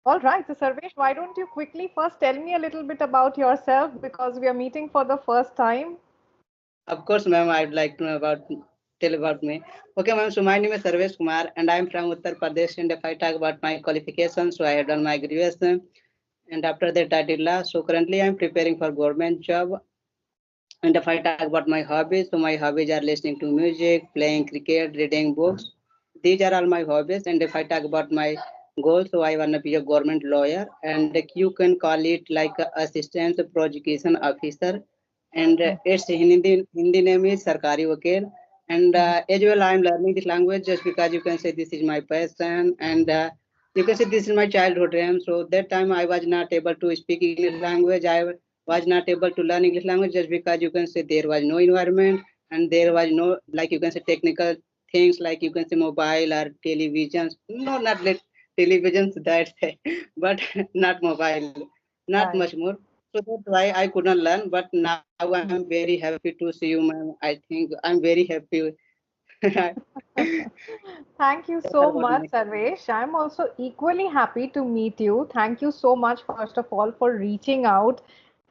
All right. So, Sarvesh, why don't you quickly first tell me a little bit about yourself because we are meeting for the first time. Of course, ma'am, I'd like to know about tell about me. Okay, ma'am. So my name is Sarvesh Kumar, and I'm from Uttar Pradesh. And if I talk about my qualifications, so I have done my graduation, and after that I did law. So currently I'm preparing for government job. And if I talk about my hobbies, so my hobbies are listening to music, playing cricket, reading books. These are all my hobbies. And if I talk about my goals, so I want to be a government lawyer, and you can call it like a assistant prosecution officer. And its Hindi name is Sarkari Vakil. And as well, I'm learning this language just because you can say this is my passion, and you can say this is my childhood dream. So that time I was not able to speak English language. I was not able to learn English language just because you can say there was no environment, and there was no, like you can say, technical things like you can say mobile or televisions. No, not let televisions that but not mobile, not Right. much more. So that's why I couldn't learn. But now I'm very happy to see you, ma'am. I think I'm very happy. Thank you That's all so about my. much, Sarvesh. I'm also equally happy to meet you. Thank you so much, first of all, for reaching out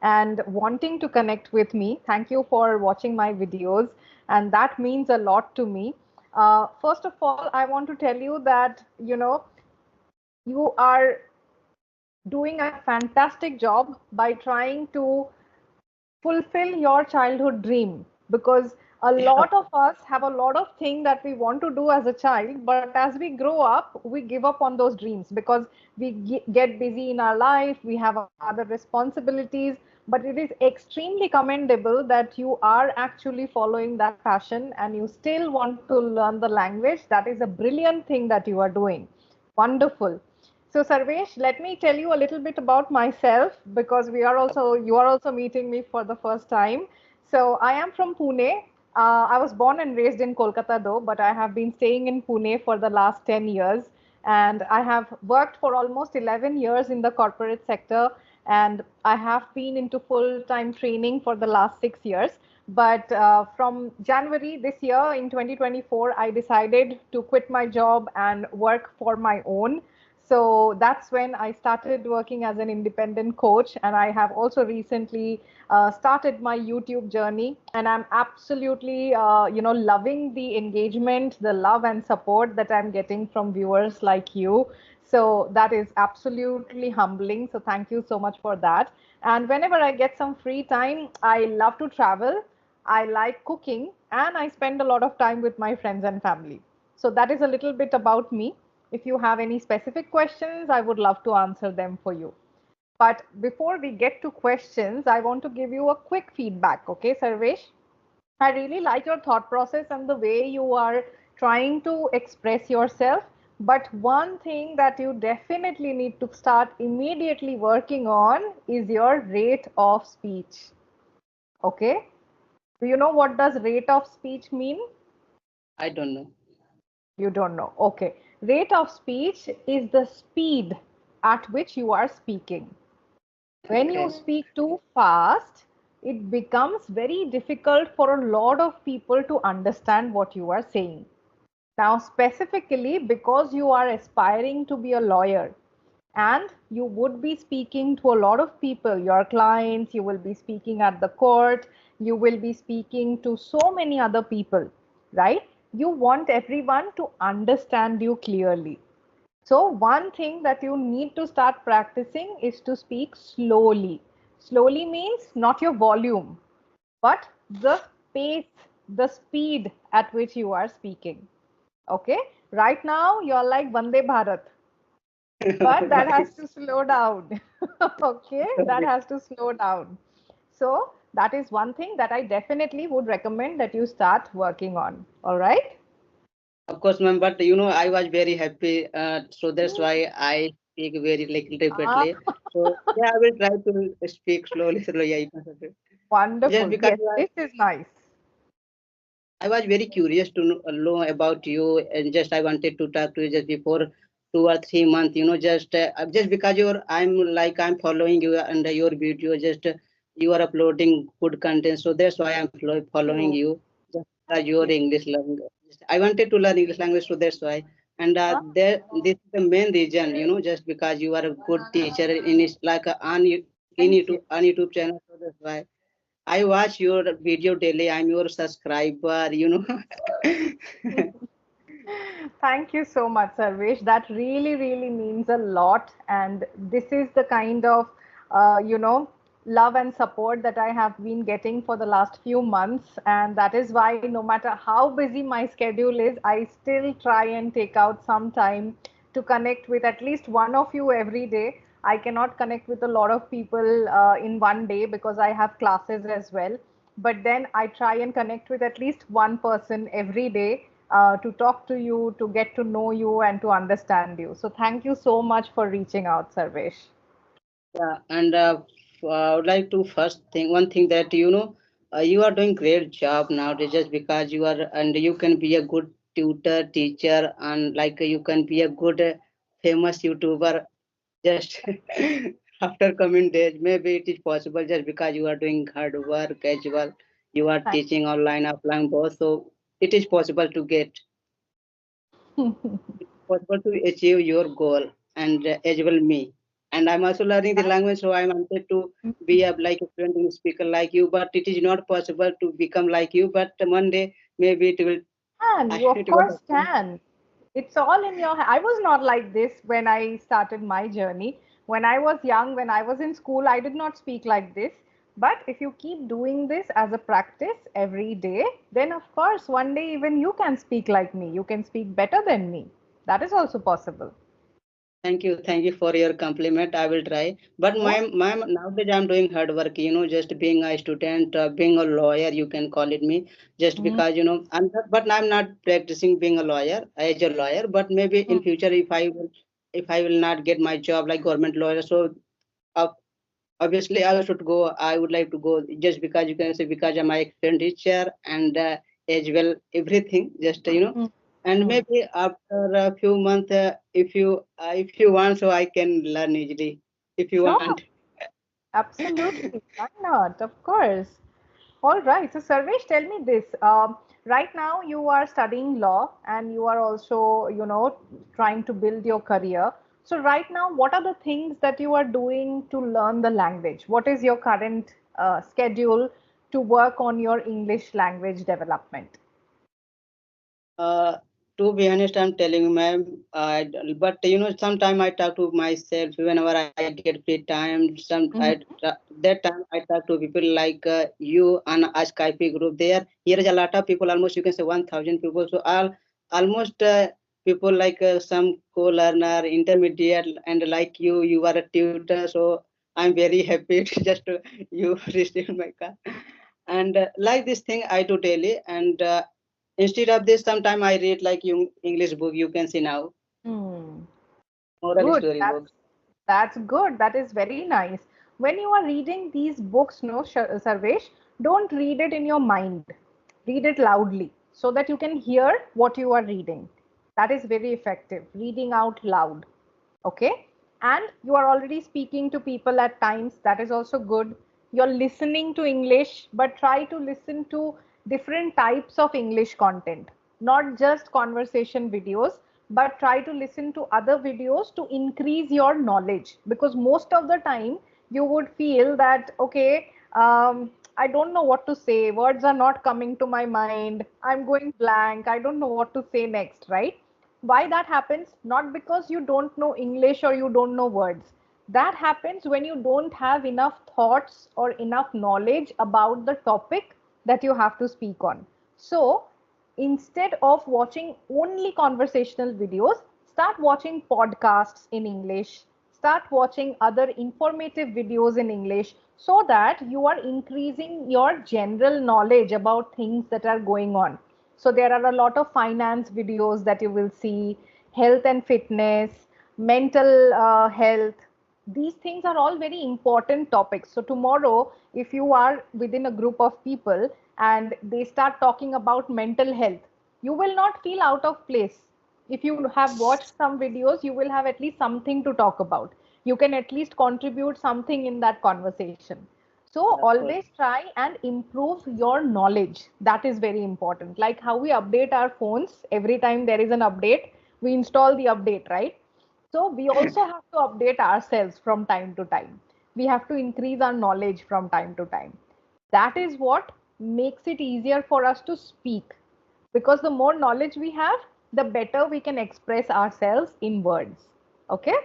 and wanting to connect with me. Thank you for watching my videos, and that means a lot to me. First of all, I want to tell you that, you are doing a fantastic job by trying to fulfill your childhood dream, because a lot of us have a lot of things that we want to do as a child, but as we grow up we give up on those dreams because we get busy in our life, we have other responsibilities. But it is extremely commendable that you are actually following that passion and you still want to learn the language. That is a brilliant thing that you are doing. Wonderful. So Sarvesh, let me tell you a little bit about myself because you are also meeting me for the first time. So I am from Pune. I was born and raised in Kolkata though, but I have been staying in Pune for the last 10 years. And I have worked for almost 11 years in the corporate sector. And I have been into full-time training for the last 6 years. But from January this year in 2024, I decided to quit my job and work for my own. So that's when I started working as an independent coach, and I have also recently started my YouTube journey. And I'm absolutely, loving the engagement, the love and support that I'm getting from viewers like you. So that is absolutely humbling. So thank you so much for that. And whenever I get some free time, I love to travel. I like cooking, and I spend a lot of time with my friends and family. So that is a little bit about me. If you have any specific questions, I would love to answer them for you. But before we get to questions, I want to give you a quick feedback. Okay, Sarvesh? I really like your thought process and the way you are trying to express yourself. But one thing that you definitely need to start immediately working on is your rate of speech. Okay? Do you know what does rate of speech mean? I don't know. You don't know. Okay. Rate of speech is the speed at which you are speaking. When you Okay. speak too fast, it becomes very difficult for a lot of people to understand what you are saying. Now, specifically because you are aspiring to be a lawyer and you would be speaking to a lot of people, your clients, you will be speaking at the court, you will be speaking to so many other people, right? You want everyone to understand you clearly. So, one thing that you need to start practicing is to speak slowly. Slowly means not your volume, but the pace, the speed at which you are speaking. Okay, right now you're like Vande Bharat, but that Okay. has to slow down. Okay, that has to slow down. So, that is one thing that I definitely would recommend that you start working on. All right. Of course, ma'am. But I was very happy. So that's why I speak very like Ah, rapidly. So yeah, I will try to speak slowly, slowly. Yeah, you can say. Just wonderful. because Yes, this is nice. I was very curious to know about you, and just I wanted to talk to you just before 2 or 3 months. Just because I'm following you and your video. Just you are uploading good content, so that's why I'm following You. you. Just because Thank your you. English language, I wanted to learn English language, so that's why. and Ah, this is the main reason, just because you are a good teacher in it, like thank you. on YouTube channel. So that's why I watch your video daily. I'm your subscriber. Thank you so much, Sarvesh. That really, really means a lot. And this is the kind of, love and support that I have been getting for the last few months. And that is why, no matter how busy my schedule is, I still try and take out some time to connect with at least one of you every day. I cannot connect with a lot of people in one day because I have classes as well. But then I try and connect with at least one person every day to talk to you, to get to know you, and to understand you. So thank you so much for reaching out, Sarvesh. Yeah, and I would like to first thing one thing that you are doing great job nowadays, just because you are, and you can be a good tutor teacher, and like you can be a good famous YouTuber just after coming days. Maybe it is possible just because you are doing hard work as well. You are Thank teaching online, offline both, so it is possible to get you. possible to achieve your goal, and as well me, and I'm also learning the language, so I wanted to be a like a fluent English speaker like you, but it is not possible to become like you, but one day maybe it will. Can you, of It will course, happen. can. It's all in your. I was not like this when I started my journey. When I was young, when I was in school, I did not speak like this. But if you keep doing this as a practice every day, then of course, one day even you can speak like me. You can speak better than me. That is also possible. Thank you for your compliment. I will try. But Most. my nowadays I'm doing hard work. Just being a student, being a lawyer, you can call it me. Just Mm, because but I'm not practicing being a lawyer as a lawyer. But maybe in mm, future, if I will not get my job like government lawyer, so uh, obviously I should go. I would like to go just because you can say because I'm my excellent teacher, and as well everything. Just mm, and mm. maybe after a few months, if you want, so I can learn easily if you Sure, want. absolutely. Why not? Of course. All right. So, Sarvesh, tell me this. Right now, you are studying law and you are also, trying to build your career. So, right now, what are the things that you are doing to learn the language? What is your current schedule to work on your English language development? Uh, to be honest, I'm telling you, ma'am. But sometime I talk to myself whenever I get free time. Mhm. That time I talk to people like you and a Skype group. Here is a lot of people. Almost you can say 1,000 people. So almost people like some co-learner, intermediate, and like you are a tutor. So I'm very happy to just you receive my call. And like this thing I do daily, and instead of this, sometime I read like you English book. You can see now Hmm. moral Good. story books. That's good. That is very nice. When you are reading these books, no, Sarvesh, don't read it in your mind. Read it loudly so that you can hear what you are reading. That is very effective. Reading out loud. Okay. And you are already speaking to people at times. That is also good. You're listening to English, but try to listen to different types of English content, not just conversation videos, but try to listen to other videos to increase your knowledge. Because most of the time, you would feel that, okay, I don't know what to say. Words are not coming to my mind. I'm going blank. I don't know what to say next, right? Why that happens? Not because you don't know English or you don't know words. That happens when you don't have enough thoughts or enough knowledge about the topic that you have to speak on. So instead of watching only conversational videos, start watching podcasts in English, start watching other informative videos in English so that you are increasing your general knowledge about things that are going on. So there are a lot of finance videos that you will see, health and fitness, mental health. These things are all very important topics. So tomorrow, if you are within a group of people and they start talking about mental health, you will not feel out of place. If you have watched some videos, you will have at least something to talk about. You can at least contribute something in that conversation. So Yeah, of always course. try and improve your knowledge. That is very important. Like how we update our phones every time there is an update. we install the update, right? So we also have to update ourselves from time to time. We have to increase our knowledge from time to time. That is what makes it easier for us to speak, because the more knowledge we have, the better we can express ourselves in words. Okay?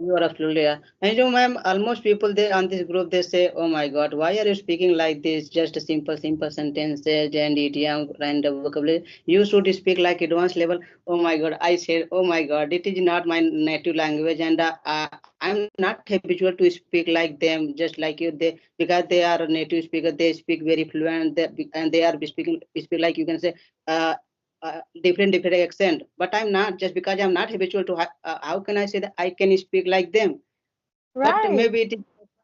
You are absolutely. Yeah. And you, ma'am, almost people there on this group they say, "Oh my God, why are you speaking like this? Just a simple sentences and idiom and vocabulary. You should speak like advanced level." Oh my God, I said, "Oh my God, it is not my native language, and I'm not habitual to speak like them, just like you. They because they are a native speaker, they speak very fluent, and they are speak like you can say." Uh, different accent, but I'm not, just because I'm not habitual to how can I say that I can speak like them? But Right. maybe it is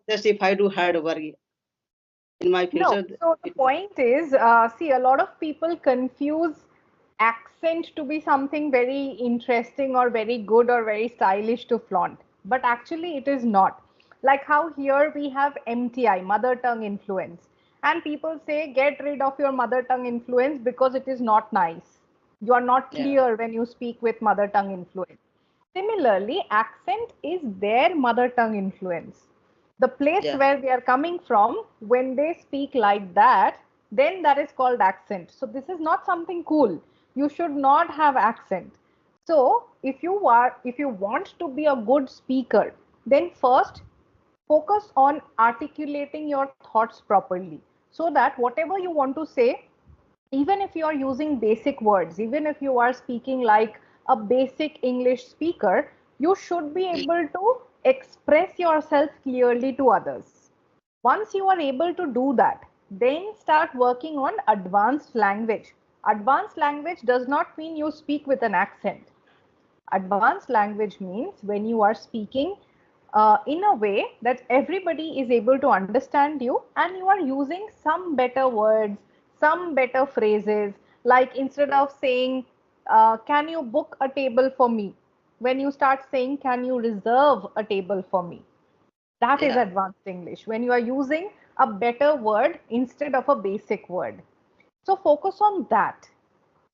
just if I do hard work in my No, future. so the It, point is, see, a lot of people confuse accent to be something very interesting or very good or very stylish to flaunt. But actually, it is not. Like how here we have MTI, mother tongue influence. And people say, get rid of your mother tongue influence because it is not nice. You are not yeah, clear when you speak with mother tongue influence. Similarly, accent is their mother tongue influence. The place yeah, where they are coming from, when they speak like that, then that is called accent. So this is not something cool. You should not have accent. So if you want to be a good speaker, then first focus on articulating your thoughts properly, so that whatever you want to say, even if you are using basic words, even if you are speaking like a basic English speaker, you should be able to express yourself clearly to others. Once you are able to do that, then start working on advanced language. Advanced language does not mean you speak with an accent. Advanced language means when you are speaking in a way that everybody is able to understand you, and you are using some better words, some better phrases. Like instead of saying, can you book a table for me? When you start saying, can you reserve a table for me? That is yeah, advanced English, when you are using a better word instead of a basic word. So focus on that.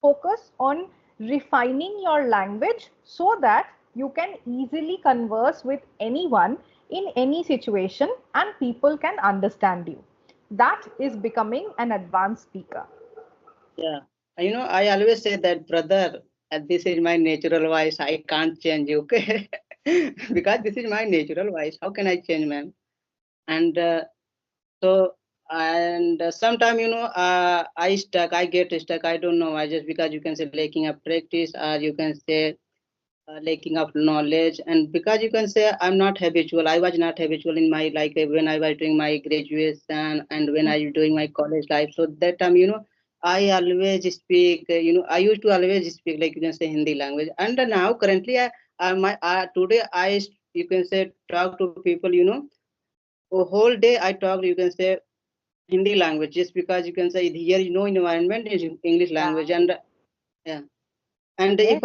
Focus on refining your language so that you can easily converse with anyone in any situation and people can understand you. That is becoming an advanced speaker. yeah. I always say that, brother, this is my natural voice. I can't change. Okay, because this is my natural voice. How can I change, man? And so and sometime I get stuck. I don't know. I just because you can say lacking of practice, or you can say lacking of knowledge, and because you can say I'm not habitual, I was not habitual in my like when I was doing my graduation and when I was doing my college life. So that time, I always speak, I used to always speak like you can say Hindi language. And now currently today you can say talk to people, a whole day I talk, you can say Hindi language, just because you can say here, environment is English language. Right. And yeah. And Yes.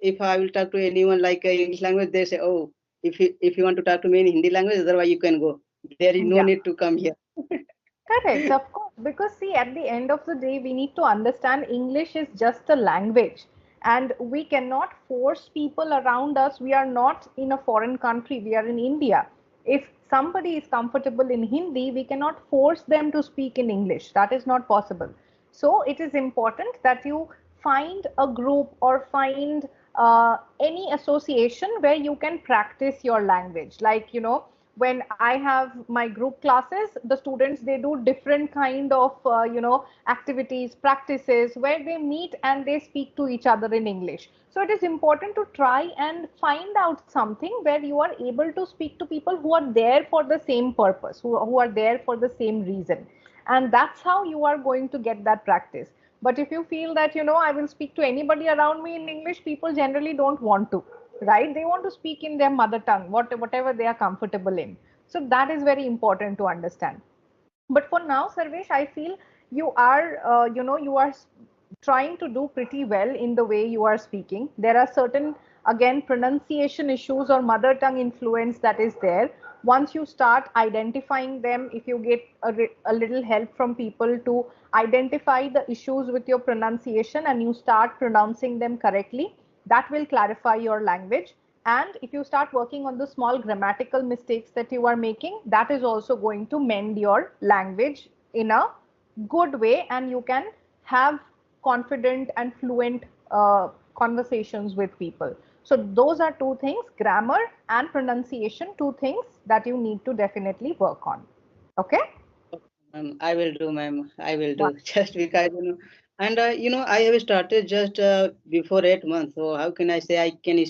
if I will talk to anyone like English language, they say, "Oh, if you want to talk to me in Hindi language, otherwise you can go. There is no Yeah. need to come here." Correct, of course, because see, at the end of the day, we need to understand English is just a language, and we cannot force people around us. We are not in a foreign country, we are in India. If somebody is comfortable in Hindi, we cannot force them to speak in English. That is not possible. So, it is important that you find a group or find any association where you can practice your language. Like, when I have my group classes, the students, they do different kind of activities, practices, where they meet and they speak to each other in English. So it is important to try and find out something where you are able to speak to people who are there for the same purpose, who are there for the same reason, and that's how you are going to get that practice. But if you feel that I will speak to anybody around me in English, people generally don't want to, right? They want to speak in their mother tongue, whatever they are comfortable in. So that is very important to understand. But for now, Sarvesh, I feel you are trying to do pretty well in the way you are speaking. There are certain, again, pronunciation issues or mother tongue influence that is there. Once you start identifying them, if you get a little help from people to identify the issues with your pronunciation and you start pronouncing them correctly, That will clarify your language. And if you start working on the small grammatical mistakes that you are making, that is also going to mend your language in a good way, and you can have confident and fluent conversations with people. So those are two things: grammar and pronunciation, two things that you need to definitely work on. Okay. I will do, ma'am. I will One. do just because and I have started just before 8 months. So how can I say I can